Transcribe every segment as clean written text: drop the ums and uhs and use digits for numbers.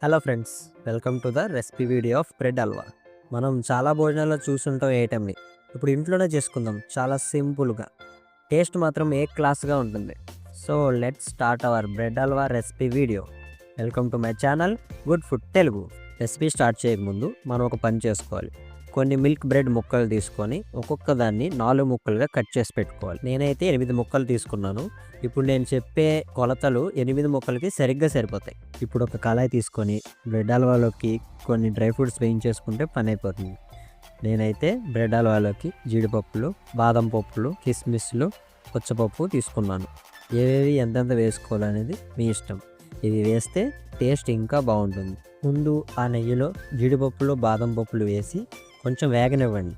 Hello friends, welcome to the recipe video of bread halwa. మనం చాలా భోజనాల్లో చూస్తుంటాం ఏ ఐటెంని. ఇప్పుడు ఇంట్లోనే చేసుకుందాం చాలా సింపుల్గా. టేస్ట్ మాత్రం ఏ క్లాస్గా ఉంటుంది. So let's start our bread halwa recipe video. Welcome to my channel good food Telugu. Recipe start చేయకముందు మనం ఒక పని చేసుకోవాలి. కొన్ని మిల్క్ బ్రెడ్ ముక్కలు తీసుకొని ఒక్కొక్క దాన్ని 4 ముక్కలుగా కట్ చేసి పెట్టుకోవాలి. నేనైతే 8 ముక్కలు తీసుకున్నాను. ఇప్పుడు నేను చెప్పే కొలతలు 8 ముక్కలకి సరిగ్గా సరిపోతాయి. ఇప్పుడు ఒక కళాయి తీసుకొని బ్రెడ్ హల్వాలోకి కొన్ని డ్రై ఫ్రూట్స్ వేయించేసుకుంటే పని అయిపోతుంది. నేనైతే బ్రెడ్ హల్వాలోకి జీడిపప్పులు, బాదం పప్పులు, కిస్మిస్లు, పుచ్చపప్పు తీసుకున్నాను. ఏవేవి ఎంతెంత వేసుకోవాలనేది మీ ఇష్టం. ఇది వేస్తే టేస్ట్ ఇంకా బాగుంటుంది. ముందు ఆ నెయ్యిలో జీడిపప్పులు, బాదం పప్పులు వేసి కొంచెం వేగనివ్వండి.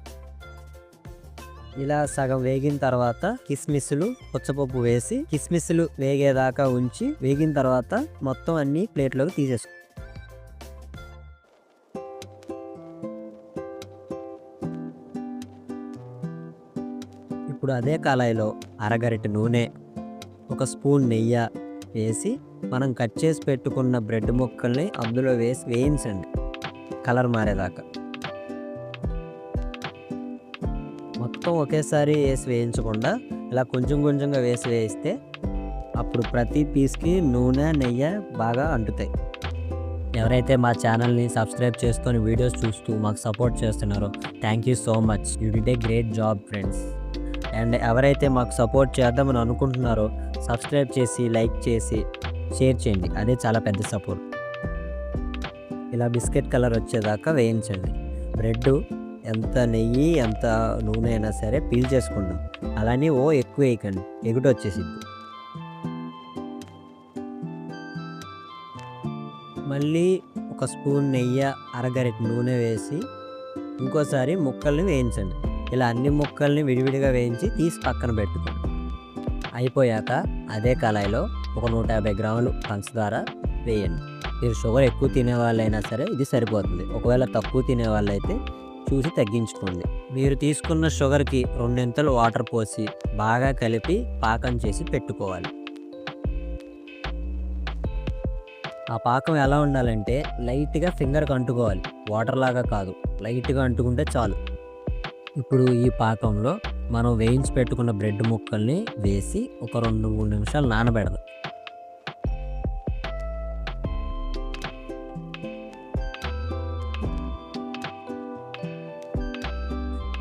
ఇలా సగం వేగిన తర్వాత కిస్మిస్లు, పుచ్చపప్పు వేసి కిస్మిస్లు వేగేదాకా ఉంచి వేగిన తర్వాత మొత్తం అన్ని ప్లేట్లోకి తీసేసుకో. ఇప్పుడు అదే కళాయిలో అరగరిటె నూనె, ఒక స్పూన్ నెయ్యి వేసి మనం కట్ చేసి పెట్టుకున్న బ్రెడ్ ముక్కల్ని అందులో వేసి వేయించండి కలర్ మారేదాకా. మొత్తం ఒకేసారి వేసి వేయించకుండా ఇలా కొంచెం కొంచెంగా వేసి వేయిస్తే అప్పుడు ప్రతి పీస్కి నూనె, నెయ్యి బాగా అంటుతాయి. ఎవరైతే మా ఛానల్ని సబ్స్క్రైబ్ చేసుకొని వీడియోస్ చూస్తూ మాకు సపోర్ట్ చేస్తున్నారో thank you so much. You did a great job friends. And ఎవరైతే మాకు సపోర్ట్ చేద్దామని అనుకుంటున్నారో సబ్స్క్రైబ్ చేసి, లైక్ చేసి, షేర్ చేయండి. అదే చాలా పెద్ద సపోర్ట్. ఇలా బిస్కెట్ కలర్ వచ్చేదాకా వేయించండి. బ్రెడ్ ఎంత నెయ్యి, ఎంత నూనె అయినా సరే పీల్ చేసుకుందాం. అలానే ఎక్కువ వేయకండి, ఎగుట వచ్చేసిద్ది. మళ్ళీ ఒక స్పూన్ నెయ్యి, అరగరిటె నూనె వేసి ఇంకోసారి ముక్కల్ని వేయించండి. ఇలా అన్ని ముక్కల్ని విడివిడిగా వేయించి తీసి పక్కన పెట్టుకోండి. అయిపోయాక అదే కళాయిలో ఒక 150 గ్రాములు పంచదార వేయండి. మీరు షుగర్ ఎక్కువ తినే వాళ్ళైనా సరే ఇది సరిపోతుంది. ఒకవేళ తక్కువ తినే వాళ్ళైతే చూసి తగ్గించుకోండి. మీరు తీసుకున్న షుగర్కి 2 వాటర్ పోసి బాగా కలిపి పాకం చేసి పెట్టుకోవాలి. ఆ పాకం ఎలా ఉండాలంటే లైట్గా ఫింగర్కి అంటుకోవాలి, వాటర్ లాగా కాదు, లైట్గా అంటుకుంటే చాలు. ఇప్పుడు ఈ పాకంలో మనం వేయించి పెట్టుకున్న బ్రెడ్ ముక్కల్ని వేసి ఒక 2-3 నిమిషాలు నానబెడదాం.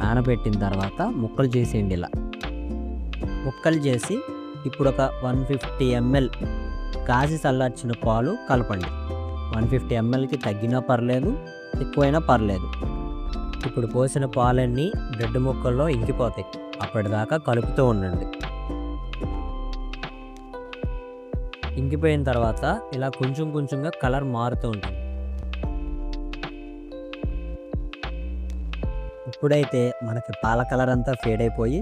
నానబెట్టిన తర్వాత ముక్కలు చేసేయండి. ఇలా ముక్కలు చేసి ఇప్పుడు ఒక 150 ml కాసి చల్లార్చిన పాలు కలపండి. 150 mlకి తగ్గినా పర్లేదు, ఎక్కువైనా పర్లేదు. ఇప్పుడు పోసిన పాలన్నీ బ్రెడ్ ముక్కల్లో ఇంకిపోతాయి. అప్పటిదాకా కలుపుతూ ఉండండి. ఇంకిపోయిన తర్వాత ఇలా కొంచెం కొంచెంగా కలర్ మారుతూ ఉంటుంది. ఎప్పుడైతే మనకి పాల కలర్ అంతా ఫేడ్ అయిపోయి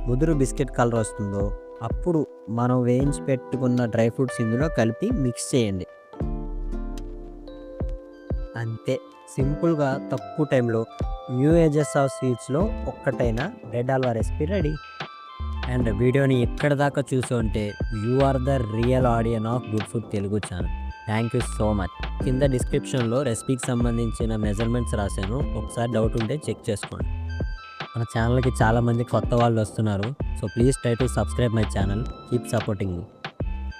ముదురు బిస్కెట్ కలర్ వస్తుందో అప్పుడు మనం వేయించి పెట్టుకున్న డ్రై ఫ్రూట్స్ ఇందులో కలిపి మిక్స్ చేయండి. అంతే, సింపుల్గా తక్కువ టైంలో న్యూ ఏజెస్ ఆఫ్ స్వీట్స్లో ఒక్కటైన bread halwa recipe ready. And వీడియోని ఎక్కడ దాకా చూసి ఉంటే you are the real audience of good food Telugu channel. Thank you so much. కింద డిస్క్రిప్షన్లో రెసిపీకి సంబంధించిన మెజర్మెంట్స్ రాశాను, ఒకసారి డౌట్ ఉంటే చెక్ చేసుకోండి. మన ఛానల్కి చాలామంది కొత్త వాళ్ళు వస్తున్నారు. So please try to subscribe my channel. Keep supporting me.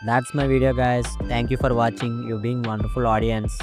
That's my video guys. Thank you for watching. You being wonderful audience.